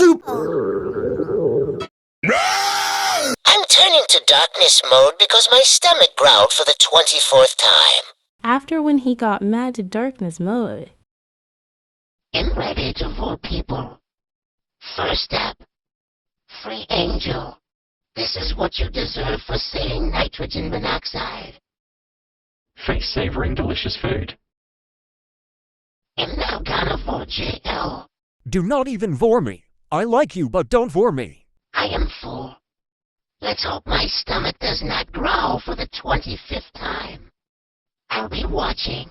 soup! I'm turning to darkness mode because my stomach growled for the 24th time. After when he got mad to darkness mode. I'm ready to VORE people. First step. Free Angel. This is what you deserve for saying nitrogen monoxide. Face savoring delicious food. I'm now gonna VORE JL. Do not even VORE me. I like you, but don't VORE me. I am full. Let's hope my stomach does not growl for the 25th time. I'll be watching.